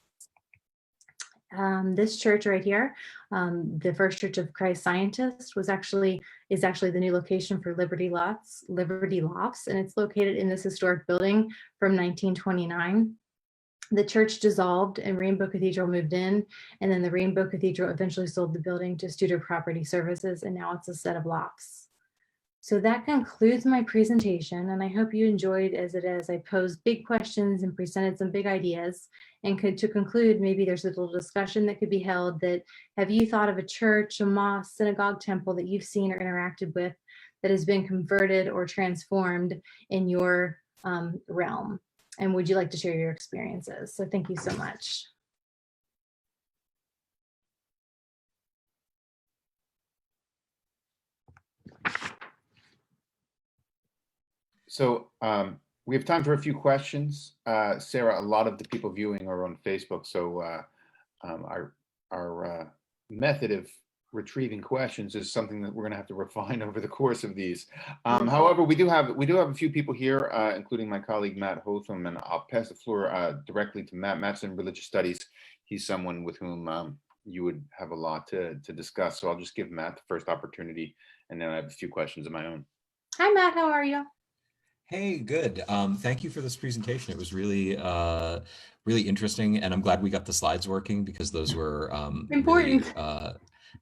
This church right here, the First Church of Christ Scientist, is actually the new location for Liberty Lofts, and it's located in this historic building from 1929. The church dissolved and Rainbow Cathedral moved in, and then the Rainbow Cathedral eventually sold the building to Studer Property Services, and now it's a set of lofts. So that concludes my presentation, and I hope you enjoyed as I posed big questions and presented some big ideas. And to conclude, maybe there's a little discussion that could be held that, have you thought of a church, a mosque, synagogue, temple that you've seen or interacted with that has been converted or transformed in your realm? And would you like to share your experiences? So thank you so much. So we have time for a few questions. Sarah, a lot of the people viewing are on Facebook, so our method of retrieving questions is something that we're going to have to refine over the course of these. However, we do have a few people here, including my colleague Matt Hotham, and I'll pass the floor directly to Matt. Matt's in religious studies. He's someone with whom you would have a lot to discuss. So I'll just give Matt the first opportunity, and then I have a few questions of my own. Hi, Matt. How are you? Hey, good. Thank you for this presentation. It was really, really interesting, and I'm glad we got the slides working because those were important, really,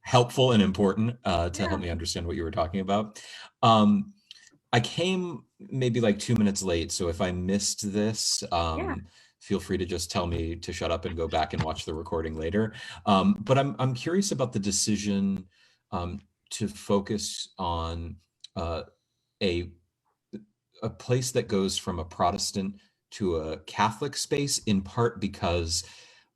helpful and important to help me understand what you were talking about. I came maybe like 2 minutes late, so if I missed this, feel free to just tell me to shut up and go back and watch the recording later. But I'm curious about the decision to focus on a place that goes from a Protestant to a Catholic space, in part because,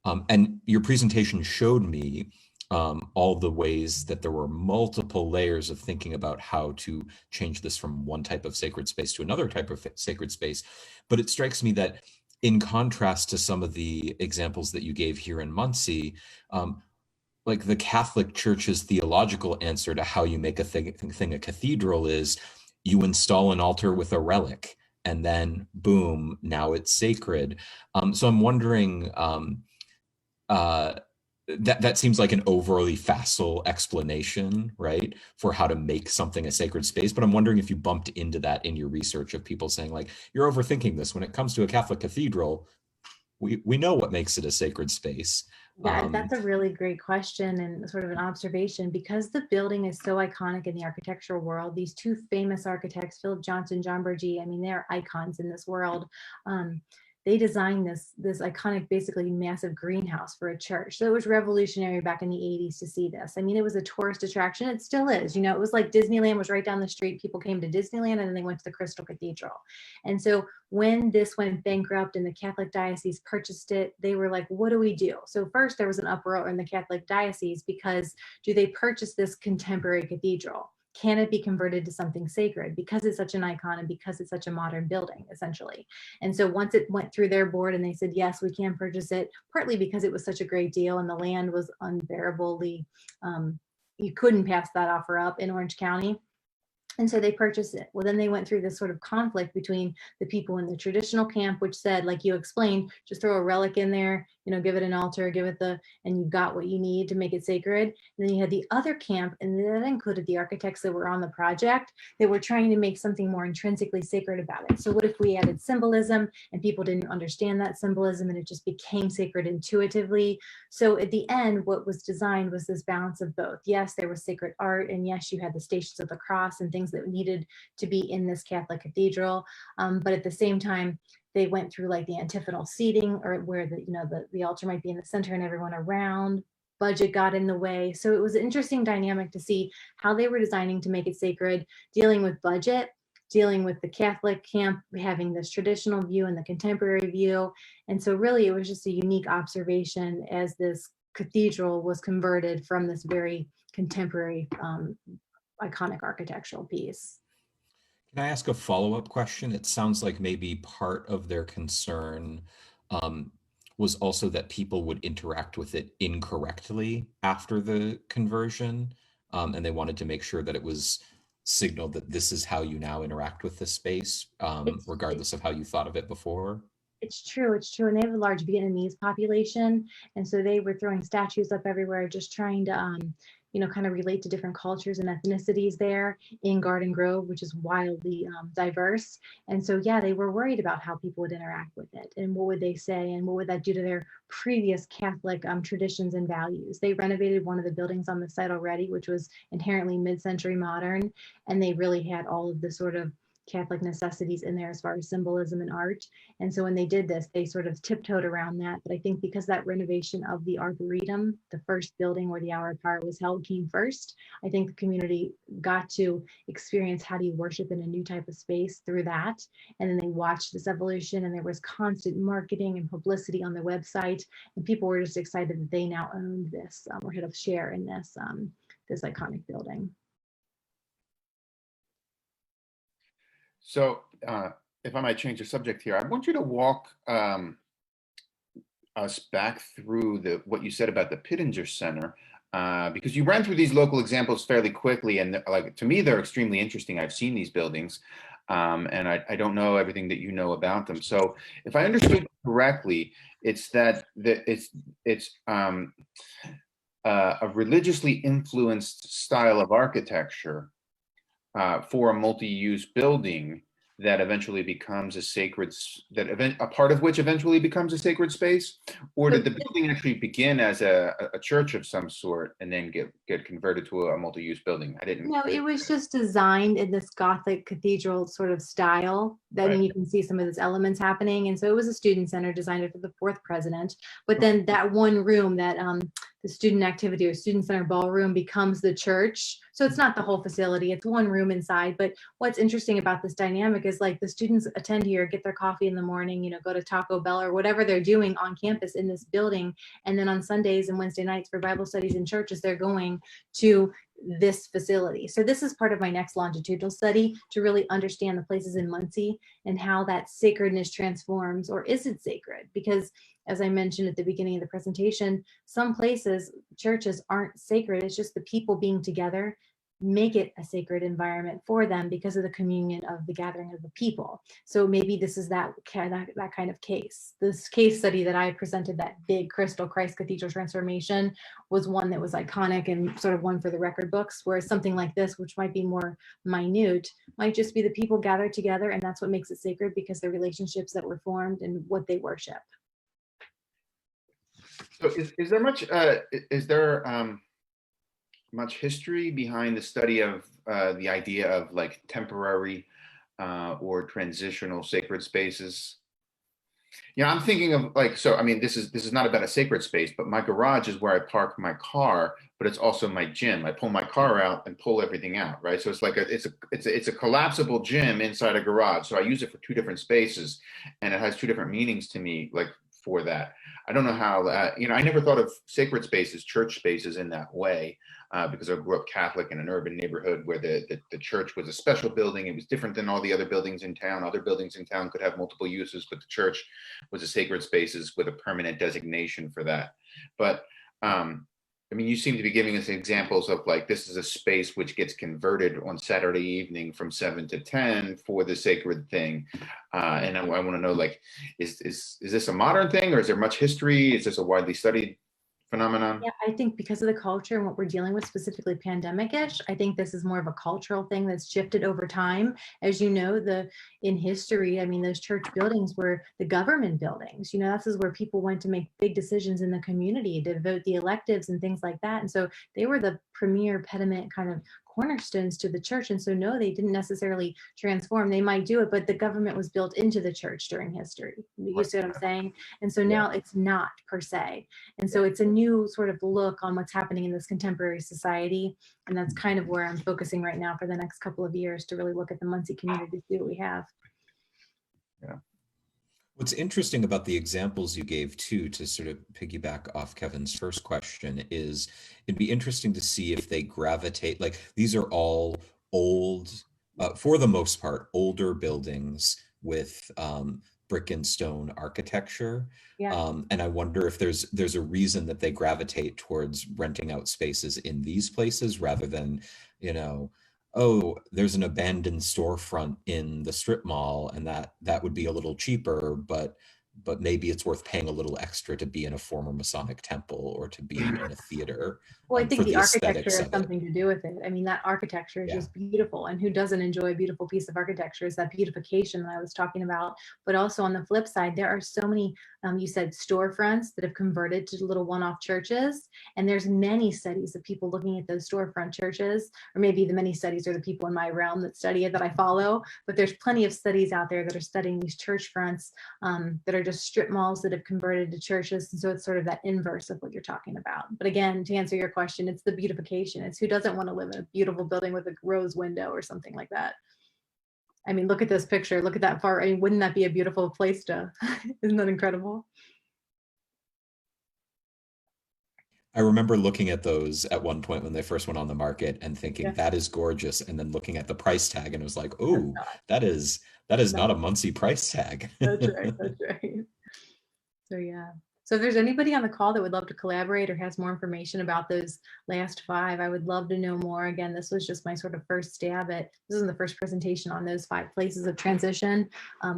and your presentation showed me all the ways that there were multiple layers of thinking about how to change this from one type of sacred space to another type of sacred space. But it strikes me that in contrast to some of the examples that you gave here in Muncie, like the Catholic Church's theological answer to how you make a thing a cathedral is, you install an altar with a relic, and then boom, now it's sacred. So I'm wondering, that seems like an overly facile explanation, right, for how to make something a sacred space. But I'm wondering if you bumped into that in your research of people saying like, you're overthinking this. When it comes to a Catholic cathedral, we know what makes it a sacred space. Yeah, that's a really great question and sort of an observation, because the building is so iconic in the architectural world. These two famous architects, Philip Johnson, John Burgee, I mean, they're icons in this world. They designed this iconic, basically massive greenhouse for a church. So it was revolutionary back in the 80s to see this. I mean, it was a tourist attraction. It still is. You know, it was like Disneyland was right down the street. People came to Disneyland and then they went to the Crystal Cathedral. And so when this went bankrupt and the Catholic diocese purchased it, they were like, what do we do? So first there was an uproar in the Catholic diocese because do they purchase this contemporary cathedral? Can it be converted to something sacred because it's such an icon and because it's such a modern building, essentially? And so once it went through their board and they said, yes, we can purchase it, partly because it was such a great deal and the land was unbearably, you couldn't pass that offer up in Orange County. And so they purchased it. Well, then they went through this sort of conflict between the people in the traditional camp, which said, like you explained, just throw a relic in there, you know, give it an altar, and you've got what you need to make it sacred. And then you had the other camp, and that included the architects that were on the project that were trying to make something more intrinsically sacred about it. So what if we added symbolism and people didn't understand that symbolism and it just became sacred intuitively? So at the end, what was designed was this balance of both. Yes, there was sacred art, and yes, you had the Stations of the Cross and things that needed to be in this Catholic cathedral. But at the same time, they went through like the antiphonal seating, or where the altar might be in the center and everyone around. Budget got in the way. So it was an interesting dynamic to see how they were designing to make it sacred, dealing with budget, dealing with the Catholic camp having this traditional view and the contemporary view. And so really it was just a unique observation as this cathedral was converted from this very contemporary iconic architectural piece. Can I ask a follow-up question? It sounds like maybe part of their concern was also that people would interact with it incorrectly after the conversion. And they wanted to make sure that it was signaled that this is how you now interact with the space, It's regardless of how you thought of it before. It's true, it's true. And they have a large Vietnamese population. And so they were throwing statues up everywhere, just trying to, kind of relate to different cultures and ethnicities there in Garden Grove, which is wildly diverse. And so, yeah, they were worried about how people would interact with it and what would they say and what would that do to their previous Catholic traditions and values. They renovated one of the buildings on the site already, which was inherently mid-century modern. And they really had all of the sort of Catholic necessities in there as far as symbolism and art. And so when they did this, they sort of tiptoed around that. But I think because that renovation of the Arboretum, the first building where the hour of power was held, came first, I think the community got to experience how do you worship in a new type of space through that. And then they watched this evolution, and there was constant marketing and publicity on their website. And people were just excited that they now owned this or had a share in this, this iconic building. So if I might change the subject here, I want you to walk us back through what you said about the Pittenger Center, because you ran through these local examples fairly quickly, and like to me, they're extremely interesting. I've seen these buildings, and I don't know everything that you know about them. So if I understood correctly, it's that it's a religiously influenced style of architecture for a multi-use building that eventually becomes a part of which eventually becomes a sacred space? Or did the building actually begin as a church of some sort and then get converted to a multi-use building? No, it was just designed in this Gothic cathedral sort of style. I mean, you can see some of those elements happening. And so it was a student center designed for the fourth president. But then that one room, that the student activity or student center ballroom, becomes the church. So it's not the whole facility, it's one room inside. But what's interesting about this dynamic is like the students attend here, get their coffee in the morning, go to Taco Bell or whatever they're doing on campus in this building. And then on Sundays and Wednesday nights for Bible studies in churches, they're going to this facility. So this is part of my next longitudinal study to really understand the places in Muncie and how that sacredness transforms, or is it sacred? Because as I mentioned at the beginning of the presentation, some places, churches aren't sacred. It's just the people being together make it a sacred environment for them because of the communion of the gathering of the people. So maybe this is that kind of case. This case study that I presented, that big Crystal Christ Cathedral transformation, was one that was iconic and sort of one for the record books, whereas something like this, which might be more minute, might just be the people gathered together, and that's what makes it sacred, because the relationships that were formed and what they worship. So is there much history behind the study of the idea of like temporary or transitional sacred spaces? I'm thinking of like, so I mean, this is not about a sacred space, but my garage is where I park my car, but it's also my gym. I pull my car out and pull everything out, right? So it's like it's a collapsible gym inside a garage. So I use it for two different spaces, and it has two different meanings to me, like for that. I don't know how, I never thought of sacred spaces, church spaces in that way, because I grew up Catholic in an urban neighborhood where the church was a special building. It was different than all the other buildings in town. Other buildings in town could have multiple uses, but the church was a sacred spaces with a permanent designation for that. But I mean, you seem to be giving us examples of like, this is a space which gets converted on Saturday evening from 7 to 10 for the sacred thing. And I want to know, like, is this a modern thing, or is there much history? Is this a widely studied phenomenon? Yeah, I think because of the culture and what we're dealing with, specifically pandemic-ish, I think this is more of a cultural thing that's shifted over time. As you know, in history, I mean, those church buildings were the government buildings. This is where people went to make big decisions in the community, to vote the electives and things like that. And so they were the premier pediment kind of cornerstones to the church. And so no, they didn't necessarily transform. They might do it, but the government was built into the church during history. You see what I'm saying? And so now it's not per se. And so it's a new sort of look on what's happening in this contemporary society. And that's kind of where I'm focusing right now for the next couple of years, to really look at the Muncie community to see what we have. Yeah. What's interesting about the examples you gave too, to sort of piggyback off Kevin's first question, is it'd be interesting to see if they gravitate, like these are all old, for the most part, older buildings with brick and stone architecture. Yeah. And I wonder if there's a reason that they gravitate towards renting out spaces in these places rather than, you know, oh, there's an abandoned storefront in the strip mall and that would be a little cheaper, but maybe it's worth paying a little extra to be in a former Masonic temple or to be in a theater, Well, I think for the the architecture aesthetics has of it. something to do with it. I mean, that architecture is Yeah. just beautiful. And who doesn't enjoy a beautiful piece of architecture? Is that beautification that I was talking about. But also on the flip side, there are so many, you said storefronts that have converted to little one-off churches. And there's many studies of people looking at those storefront churches, or maybe the many studies are the people in my realm that study it that I follow. But there's plenty of studies out there that are studying these church fronts that are just strip malls that have converted to churches. And so it's sort of that inverse of what you're talking about. But again, to answer your question, it's the beautification. It's who doesn't want to live in a beautiful building with a rose window or something like that. I mean, look at this picture. Look at that far. I mean, wouldn't that be a beautiful place to, isn't that incredible? I remember looking at those at one point when they first went on the market and thinking Yeah. that is gorgeous, and then looking at the price tag and it was like, That's oh, not, that is not a Muncie price tag. that's right. That's right. So yeah. So if there's anybody on the call that would love to collaborate or has more information about those last 5, I would love to know more. Again, this was just my sort of first stab at, this is the first presentation on those 5 places of transition.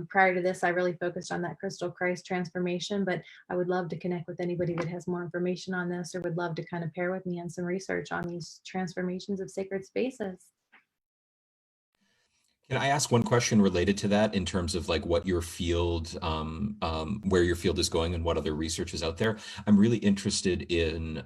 Prior to this, I really focused on that Crystal Christ transformation, but I would love to connect with anybody that has more information on this or would love to kind of pair with me on some research on these transformations of sacred spaces. Can I ask one question related to that in terms of like what your field, where your field is going and what other research is out there? I'm really interested in,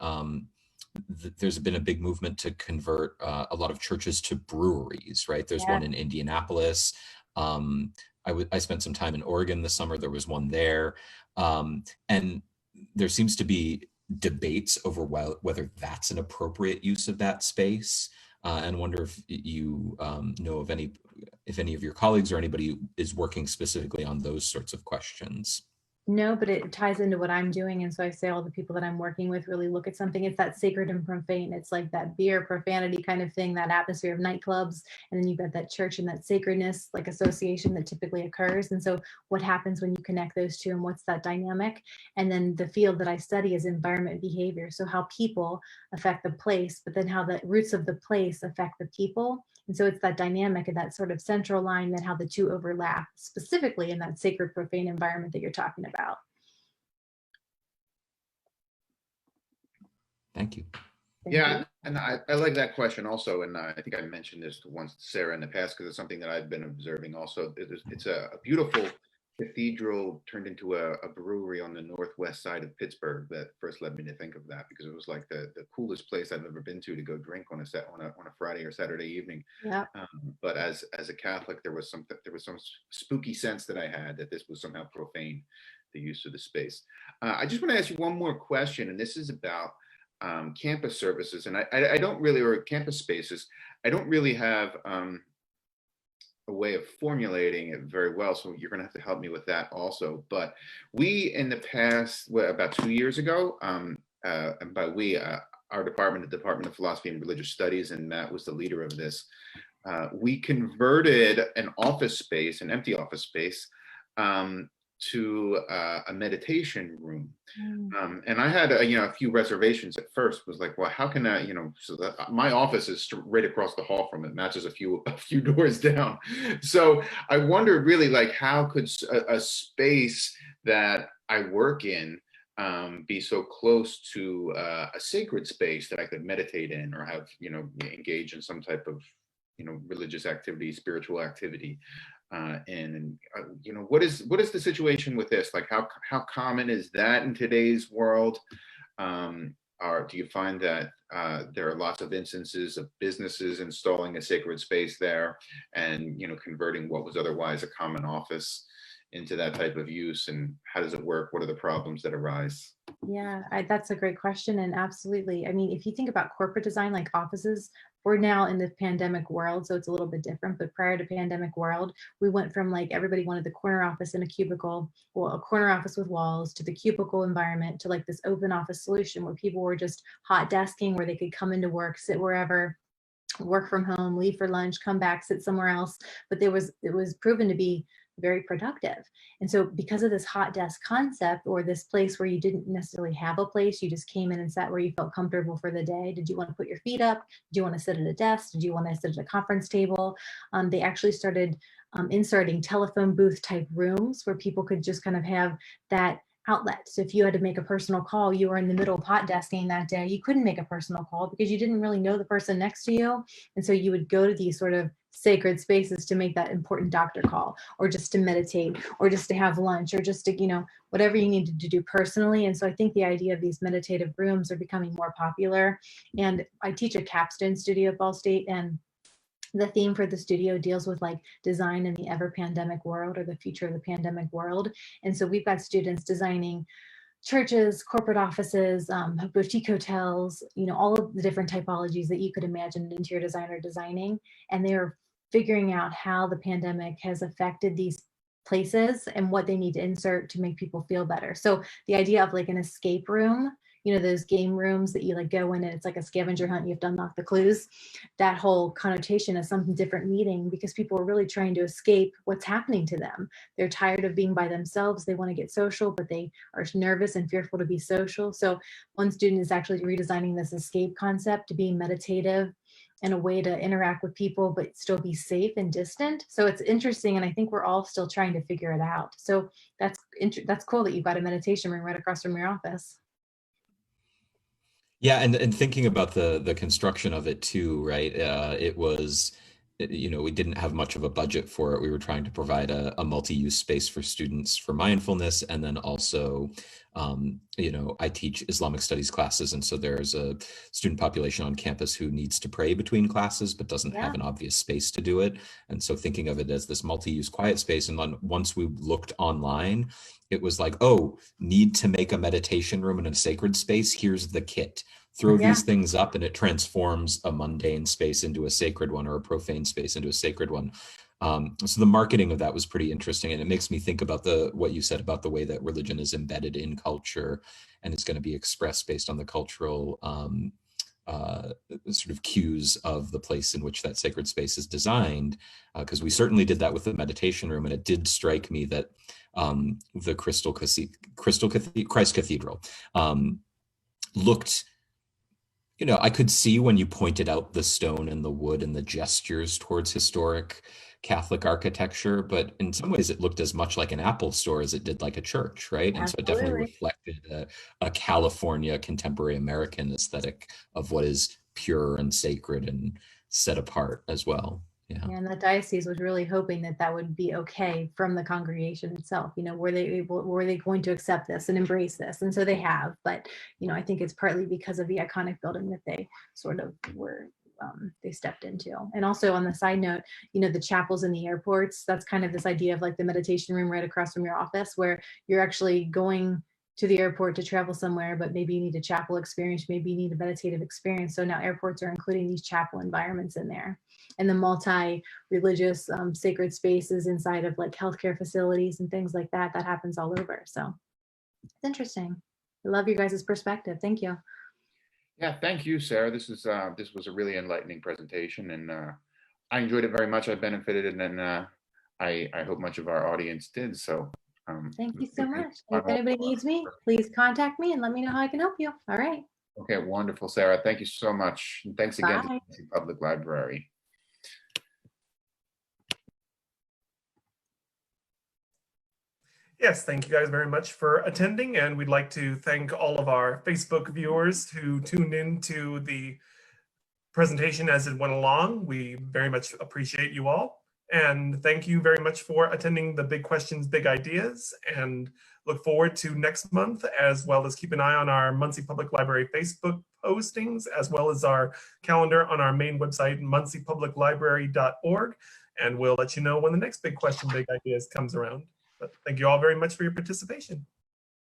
there's been a big movement to convert a lot of churches to breweries, right? There's Yeah. one in Indianapolis. I spent some time in Oregon this summer. There was one there. And there seems to be debates over whether that's an appropriate use of that space. And wonder if you know of if any of your colleagues or anybody is working specifically on those sorts of questions. No, but it ties into what I'm doing. And so I say all the people that I'm working with really look at something. It's that sacred and profane. It's like that beer profanity kind of thing, that atmosphere of nightclubs. And then you've got that church and that sacredness, like association that typically occurs. And so what happens when you connect those two and what's that dynamic? And then the field that I study is environment behavior. So how people affect the place, but then how the roots of the place affect the people. And so it's that dynamic and that sort of central line, that how the two overlap, specifically in that sacred profane environment that you're talking about. Thank you. Thank Yeah, you. and I like that question also, and I think I mentioned this once to Sarah in the past because it's something that I've been observing also. It's a beautiful cathedral turned into a brewery on the northwest side of Pittsburgh that first led me to think of that, because it was like the coolest place I've ever been to go drink on a Friday or Saturday evening. Yeah. But as a Catholic, there was some spooky sense that I had that this was somehow profane, the use of the space. I just want to ask you one more question, and this is about campus services, and I don't really, or campus spaces, I don't really have a way of formulating it very well, so you're going to have to help me with that also. But we, in the past, about 2 years ago, and by we, our department, the Department of Philosophy and Religious Studies, and Matt was the leader of this, we converted an office space, an empty office space, to a meditation room. And I had a few reservations at first. Was like, well, how can I, so that my office is right across the hall from it, matches a few doors down. So I wondered really, like, how could a space that I work in be so close to a sacred space that I could meditate in or have, engage in some type of, religious activity, spiritual activity. What is the situation with this? Like, how common is that in today's world? Do you find that there are lots of instances of businesses installing a sacred space there and converting what was otherwise a common office into that type of use? And how does it work? What are the problems that arise? Yeah, that's a great question. And absolutely. I mean, if you think about corporate design, like offices, we're now in the pandemic world, so it's a little bit different. But prior to pandemic world, we went from like everybody wanted the corner office in a cubicle, well, a corner office with walls, to the cubicle environment, to like this open office solution where people were just hot desking, where they could come into work, sit wherever, work from home, leave for lunch, come back, sit somewhere else. But it was proven to be very productive. And so because of this hot desk concept, or this place where you didn't necessarily have a place, you just came in and sat where you felt comfortable for the day. Did you want to put your feet up? Did you want to sit at a desk? Did you want to sit at a conference table? They actually started inserting telephone booth type rooms where people could just kind of have that outlet. So if you had to make a personal call, you were in the middle of hot desking that day, you couldn't make a personal call because you didn't really know the person next to you. And so you would go to these sort of sacred spaces to make that important doctor call, or just to meditate, or just to have lunch, or just to, you know, whatever you needed to do personally. And so I think the idea of these meditative rooms are becoming more popular. And I teach a capstone studio at Ball State, and the theme for the studio deals with like design in the ever pandemic world, or the future of the pandemic world. And so we've got students designing churches, corporate offices, boutique hotels, you know, all of the different typologies that you could imagine an interior designer designing. And they're figuring out how the pandemic has affected these places and what they need to insert to make people feel better. So the idea of like an escape room, you know, those game rooms that you like go in and it's like a scavenger hunt, you have to unlock the clues. That whole connotation is something different meaning, because people are really trying to escape what's happening to them. They're tired of being by themselves. They want to get social, but they are nervous and fearful to be social. So one student is actually redesigning this escape concept to be meditative and a way to interact with people, but still be safe and distant. So it's interesting. And I think we're all still trying to figure it out. So that's cool that you've got a meditation room right across from your office. Yeah, and thinking about the construction of it too, right? It was, you know, we didn't have much of a budget for it. We were trying to provide a multi-use space for students for mindfulness, and then also, you know, I teach Islamic studies classes, and so there's a student population on campus who needs to pray between classes but doesn't have an obvious space to do it. And so thinking of it as this multi-use quiet space, and then once we looked online, it was like, oh, need to make a meditation room in a sacred space? Here's the kit. Throw these things up and it transforms a mundane space into a sacred one, or a profane space into a sacred one. So the marketing of that was pretty interesting. And it makes me think about what you said about the way that religion is embedded in culture and it's going to be expressed based on the cultural sort of cues of the place in which that sacred space is designed. Because we certainly did that with the meditation room. And it did strike me that the Christ Cathedral looked, you know, I could see when you pointed out the stone and the wood and the gestures towards historic Catholic architecture, but in some ways it looked as much like an Apple store as it did like a church, right? And so it definitely reflected a California contemporary American aesthetic of what is pure and sacred and set apart as well. Yeah. And the diocese was really hoping that that would be okay from the congregation itself. You know, were they going to accept this and embrace this? And so they have. But, you know, I think it's partly because of the iconic building that they sort of were, they stepped into. And also on the side note, you know, the chapels in the airports, that's kind of this idea of like the meditation room right across from your office, where you're actually going to the airport to travel somewhere, but maybe you need a chapel experience, maybe you need a meditative experience. So now airports are including these chapel environments in there. And the multi-religious sacred spaces inside of like healthcare facilities and things like that, that happens all over. So it's interesting. I love your guys' perspective. Thank you. Yeah, thank you, Sarah. This was a really enlightening presentation, and I enjoyed it very much. I benefited, and then I hope much of our audience did. So thank you so much. If anybody needs me, please contact me and let me know how I can help you. All right. Okay, wonderful, Sarah. Thank you so much. And thanks again to the Muncie Public Library. Yes, thank you guys very much for attending, and we'd like to thank all of our Facebook viewers who tuned in to the presentation as it went along. We very much appreciate you all, and thank you very much for attending the Big Questions, Big Ideas, and look forward to next month, as well as keep an eye on our Muncie Public Library Facebook postings, as well as our calendar on our main website, munciepubliclibrary.org, and we'll let you know when the next Big Question, Big Ideas comes around. But thank you all very much for your participation.